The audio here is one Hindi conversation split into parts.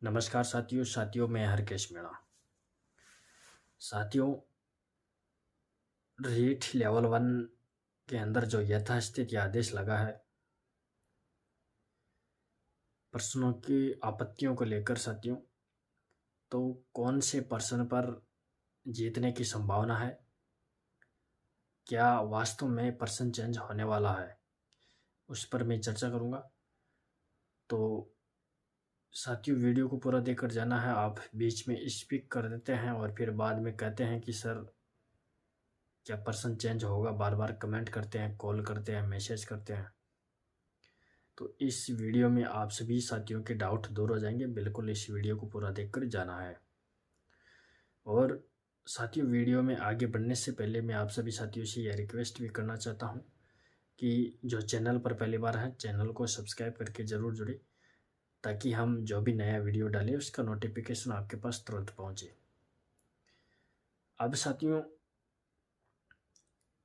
नमस्कार साथियों मैं हरकेश मीणा। साथियों, रीट लेवल 1 के अंदर जो यथास्थिति आदेश लगा है प्रश्नों की आपत्तियों को लेकर साथियों, तो कौन से प्रश्न पर जीतने की संभावना है, क्या वास्तव में प्रश्न चेंज होने वाला है, उस पर मैं चर्चा करूंगा। तो साथियों, वीडियो को पूरा देखकर जाना है। आप बीच में स्पीक कर देते हैं और फिर बाद में कहते हैं कि सर क्या पर्सन चेंज होगा, बार बार कमेंट करते हैं, कॉल करते हैं, मैसेज करते हैं। तो इस वीडियो में आप सभी साथियों के डाउट दूर हो जाएंगे। बिल्कुल इस वीडियो को पूरा देखकर जाना है। और साथियों, वीडियो में आगे बढ़ने से पहले मैं आप सभी साथियों से यह रिक्वेस्ट भी करना चाहता हूं कि जो चैनल पर पहली बार है, चैनल को सब्सक्राइब करके ज़रूर जुड़े, ताकि हम जो भी नया वीडियो डालें उसका नोटिफिकेशन आपके पास तुरंत पहुंचे। अब साथियों,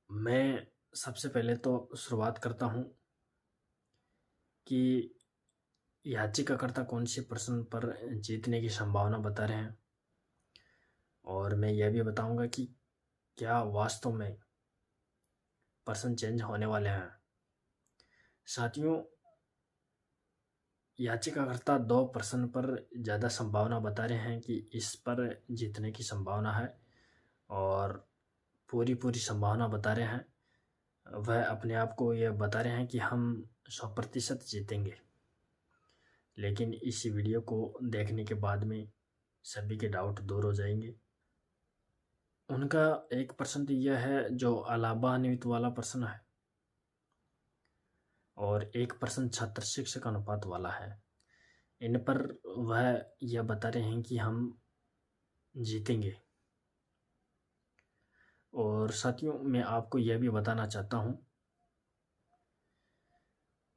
मैं सबसे पहले तो शुरुआत करता हूं कि याचिकाकर्ता कौन से प्रश्न पर जीतने की संभावना बता रहे हैं, और मैं यह भी बताऊंगा कि क्या वास्तव में प्रश्न चेंज होने वाले हैं। साथियों, याचिकाकर्ता 2 प्रश्न पर ज़्यादा संभावना बता रहे हैं कि इस पर जीतने की संभावना है, और पूरी संभावना बता रहे हैं। वह अपने आप को यह बता रहे हैं कि हम 100% जीतेंगे। लेकिन इस वीडियो को देखने के बाद में सभी के डाउट दूर हो जाएंगे। उनका एक प्रश्न तो यह है जो अलाभान्वित वाला प्रश्न है, और एक प्रश्न छात्र शिक्षक अनुपात वाला है। इन पर वह यह बता रहे हैं कि हम जीतेंगे। और साथियों, मैं आपको यह भी बताना चाहता हूं,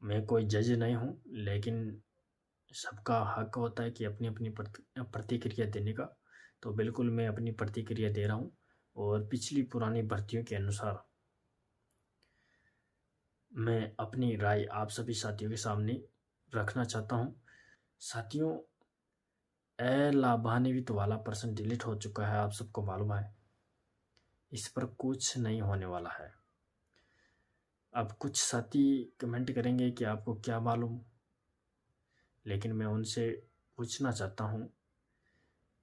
मैं कोई जज नहीं हूं, लेकिन सबका हक होता है कि अपनी अपनी प्रतिक्रिया देने का। तो बिल्कुल मैं अपनी प्रतिक्रिया दे रहा हूं, और पिछली पुरानी भर्तियों के अनुसार मैं अपनी राय आप सभी साथियों के सामने रखना चाहता हूं। साथियों, अलाभान्वित वाला प्रश्न डिलीट हो चुका है, आप सबको मालूम है। इस पर कुछ नहीं होने वाला है। अब कुछ साथी कमेंट करेंगे कि आपको क्या मालूम, लेकिन मैं उनसे पूछना चाहता हूं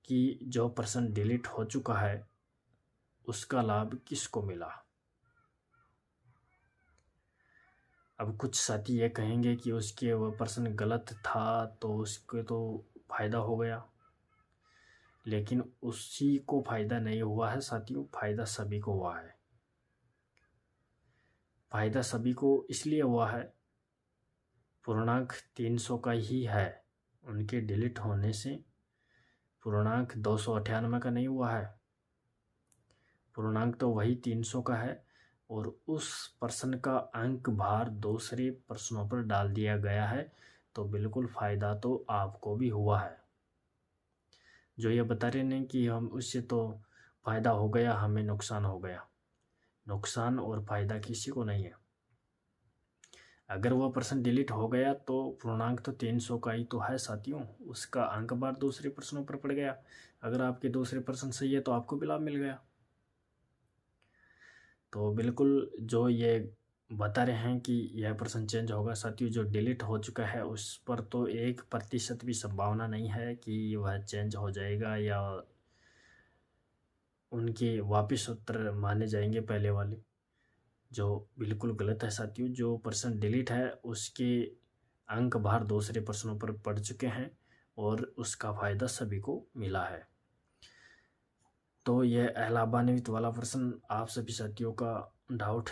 कि जो प्रश्न डिलीट हो चुका है उसका लाभ किसको मिला। अब कुछ साथी ये कहेंगे कि उसके वह प्रश्न गलत था तो उसके तो फायदा हो गया, लेकिन उसी को फायदा नहीं हुआ है साथियों, फायदा सभी को हुआ है। फायदा सभी को इसलिए हुआ है, पूर्णांक 300 का ही है। उनके डिलीट होने से पूर्णांक 298 का नहीं हुआ है, पूर्णांक तो वही 300 का है, और उस प्रश्न का अंक भार दूसरे प्रश्नों पर डाल दिया गया है। तो बिल्कुल फायदा तो आपको भी हुआ है। जो ये बता रहे हैं कि हम उससे तो फायदा हो गया, हमें नुकसान हो गया, नुकसान और फायदा किसी को नहीं है। अगर वह प्रश्न डिलीट हो गया तो पूर्णांक तो 300 का ही तो है साथियों, उसका अंक बार दूसरे प्रश्नों पर पड़ गया। अगर आपके दूसरे प्रश्न सही है तो आपको भी लाभ मिल गया। तो बिल्कुल जो ये बता रहे हैं कि यह प्रश्न चेंज होगा साथियों, जो डिलीट हो चुका है उस पर तो 1% भी संभावना नहीं है कि वह चेंज हो जाएगा या उनके वापस उत्तर माने जाएंगे पहले वाले, जो बिल्कुल गलत है साथियों। जो प्रश्न डिलीट है उसके अंक भार दूसरे प्रश्नों पर पड़ चुके हैं, और उसका फायदा सभी को मिला है। तो यह अलाभान्वित वाला प्रश्न आप सभी साथियों का डाउट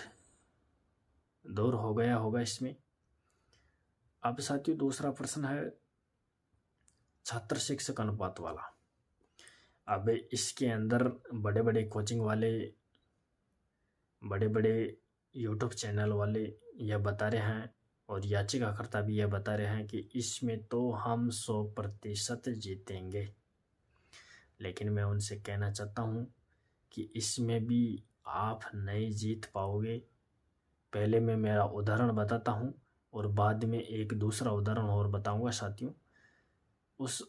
दूर हो गया होगा इसमें। अब साथियों, दूसरा प्रश्न है छात्र शिक्षक अनुपात वाला। अब इसके अंदर बड़े बड़े कोचिंग वाले, बड़े बड़े यूट्यूब चैनल वाले यह बता रहे हैं, और याचिकाकर्ता भी यह बता रहे हैं कि इसमें तो हम 100% जीतेंगे। लेकिन मैं उनसे कहना चाहता हूं कि इसमें भी आप नहीं जीत पाओगे। पहले मैं मेरा उदाहरण बताता हूं, और बाद में एक दूसरा उदाहरण और बताऊंगा साथियों। उस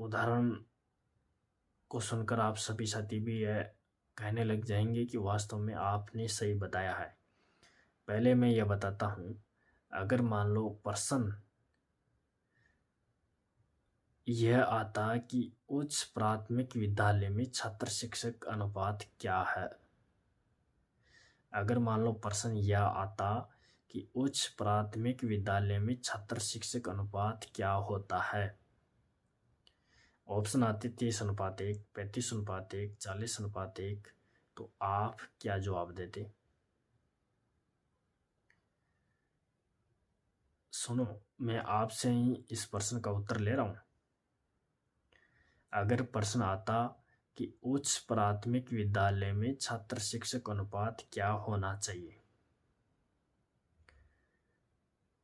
उदाहरण को सुनकर आप सभी साथी भी यह कहने लग जाएंगे कि वास्तव में आपने सही बताया है। पहले मैं यह बताता हूँ, अगर मान लो प्रश्न यह आता कि उच्च प्राथमिक विद्यालय में छात्र शिक्षक अनुपात क्या है। अगर मान लो प्रश्न यह आता कि उच्च प्राथमिक विद्यालय में छात्र शिक्षक अनुपात क्या होता है, ऑप्शन आते 30:1, 35:1, 40:1, तो आप क्या जवाब देते? सुनो, मैं आपसे ही इस प्रश्न का उत्तर ले रहा हूं। अगर प्रश्न आता कि उच्च प्राथमिक विद्यालय में छात्र शिक्षक अनुपात क्या होना चाहिए,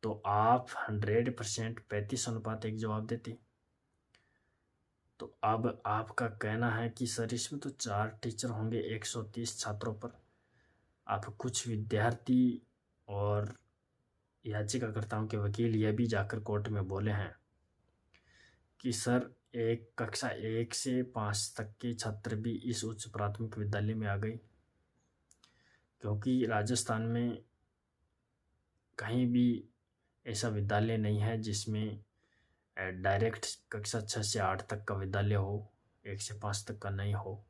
तो आप 100% 35:1 जवाब देते। तो अब आपका कहना है कि सर इसमें तो 4 टीचर होंगे 130 छात्रों पर। आप कुछ विद्यार्थी और याचिकाकर्ताओं के वकील यह भी जाकर कोर्ट में बोले हैं कि सर एक कक्षा 1 से 5 तक के छात्र भी इस उच्च प्राथमिक विद्यालय में आ गए, क्योंकि राजस्थान में कहीं भी ऐसा विद्यालय नहीं है जिसमें डायरेक्ट कक्षा 6 से 8 तक का विद्यालय हो, 1 से 5 तक का नहीं हो।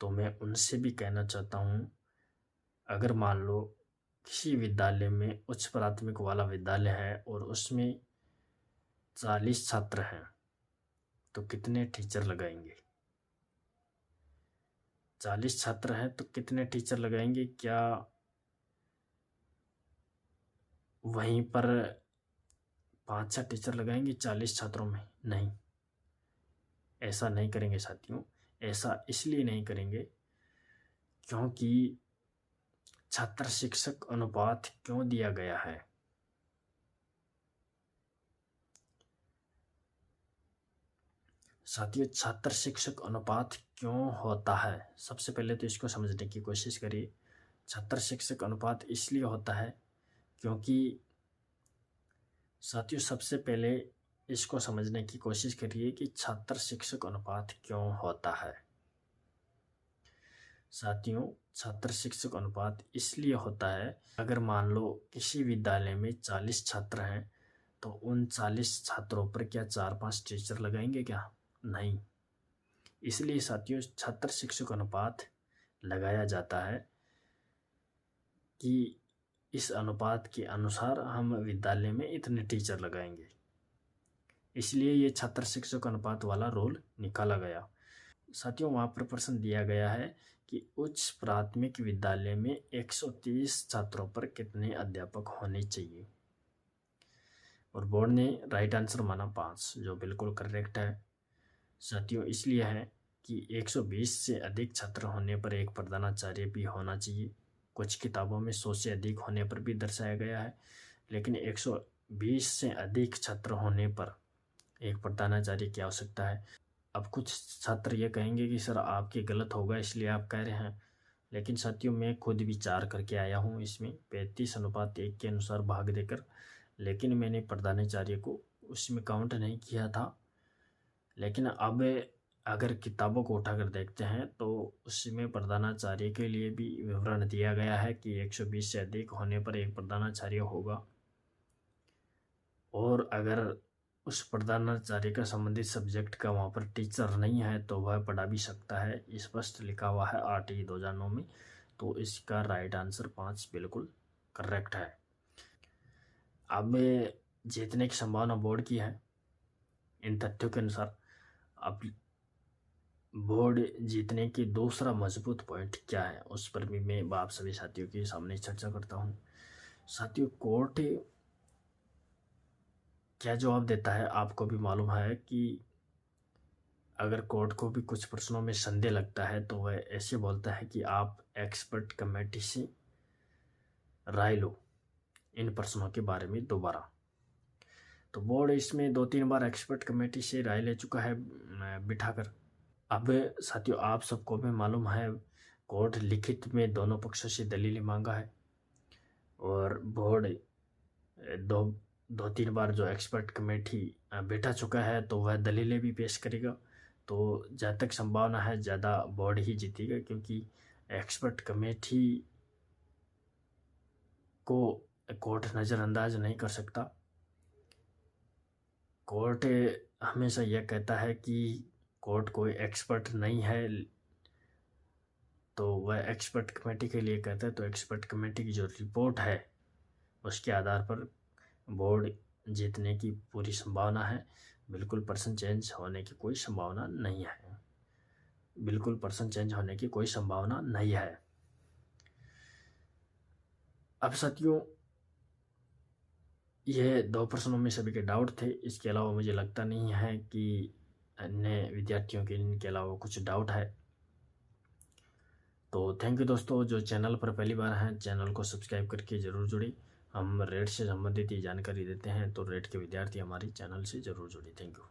तो मैं उनसे भी कहना चाहता हूँ, अगर मान लो किसी विद्यालय में उच्च प्राथमिक वाला विद्यालय है और उसमें 40 छात्र हैं, तो कितने टीचर लगाएंगे? 40 छात्र हैं तो कितने टीचर लगाएंगे? क्या वहीं पर 5-6 टीचर लगाएंगे 40 छात्रों में? नहीं, ऐसा नहीं करेंगे साथियों। ऐसा इसलिए नहीं करेंगे क्योंकि छात्र शिक्षक अनुपात क्यों दिया गया है? साथियों, छात्र शिक्षक अनुपात क्यों होता है, सबसे पहले तो इसको समझने की कोशिश करिए। छात्र शिक्षक अनुपात इसलिए होता है क्योंकि साथियों सबसे पहले इसको समझने की कोशिश करिए कि छात्र शिक्षक अनुपात क्यों होता है। साथियों, छात्र शिक्षक अनुपात इसलिए होता है, अगर मान लो किसी विद्यालय में 40 छात्र हैं तो उन 40 छात्रों पर क्या 4-5 टीचर लगाएंगे क्या? नहीं। इसलिए साथियों छात्र शिक्षक अनुपात लगाया जाता है कि इस अनुपात के अनुसार हम विद्यालय में इतने टीचर लगाएंगे। इसलिए ये छात्र शिक्षक अनुपात वाला रोल निकाला गया। साथियों वहाँ पर प्रश्न दिया गया है कि उच्च प्राथमिक विद्यालय में 130 छात्रों पर कितने अध्यापक होने चाहिए, और बोर्ड ने राइट आंसर माना 5, जो बिल्कुल करेक्ट है। साथियों इसलिए है कि 120 से अधिक छात्र होने पर एक प्रधानाचार्य भी होना चाहिए। कुछ किताबों में 100 से अधिक होने पर भी दर्शाया गया है, लेकिन 120 से अधिक छात्र होने पर एक प्रधानाचार्य की आवश्यकता है। अब कुछ छात्र ये कहेंगे कि सर आपके गलत होगा इसलिए आप कह रहे हैं, लेकिन साथियों मैं खुद विचार करके आया हूँ इसमें 35:1 के अनुसार भाग देकर, लेकिन मैंने प्रधानाचार्य को उसमें काउंट नहीं किया था। लेकिन अब अगर किताबों को उठाकर देखते हैं तो उसमें प्रधानाचार्य के लिए भी विवरण दिया गया है कि 120 से अधिक होने पर एक प्रधानाचार्य होगा, और अगर उस प्रधानाचार्य का संबंधित सब्जेक्ट का वहाँ पर टीचर नहीं है तो वह पढ़ा भी सकता है, स्पष्ट लिखा हुआ है RTE 2009 में। तो इसका राइट आंसर 5 बिल्कुल करेक्ट है। अब जीतने की संभावना बोर्ड की है इन तथ्यों के अनुसार। अब बोर्ड जीतने की दूसरा मजबूत पॉइंट क्या है उस पर भी मैं आप सभी साथियों के सामने चर्चा करता हूँ। साथियों कोर्ट क्या जवाब देता है आपको भी मालूम है कि अगर कोर्ट को भी कुछ प्रश्नों में संदेह लगता है तो वह ऐसे बोलता है कि आप एक्सपर्ट कमेटी से राय लो इन प्रश्नों के बारे में दोबारा। तो बोर्ड इसमें 2-3 बार एक्सपर्ट कमेटी से राय ले चुका है बिठाकर। अब साथियों आप सबको भी मालूम है कोर्ट लिखित में दोनों पक्षों से दलीलें मांगा है, और बोर्ड 2-3 बार जो एक्सपर्ट कमेटी बैठा चुका है, तो वह दलीलें भी पेश करेगा। तो जहाँ तक संभावना है ज़्यादा बोर्ड ही जीतेगा, क्योंकि एक्सपर्ट कमेटी को कोर्ट नज़रअंदाज नहीं कर सकता। कोर्ट हमेशा यह कहता है कि कोर्ट कोई एक्सपर्ट नहीं है, तो वह एक्सपर्ट कमेटी के लिए कहता है। तो एक्सपर्ट कमेटी की जो रिपोर्ट है उसके आधार पर बोर्ड जीतने की पूरी संभावना है। बिल्कुल पर्सन चेंज होने की कोई संभावना नहीं है, बिल्कुल पर्सन चेंज होने की कोई संभावना नहीं है। अब साथियों, यह 2 प्रश्नों में सभी के डाउट थे। इसके अलावा मुझे लगता नहीं है कि अन्य विद्यार्थियों के इनके अलावा कुछ डाउट है। तो थैंक यू दोस्तों। जो चैनल पर पहली बार हैं, चैनल को सब्सक्राइब करके ज़रूर जुड़े। हम रेट से संबंधित ही जानकारी देते हैं, तो रेट के विद्यार्थी हमारे चैनल से ज़रूर जुड़े। Thank you.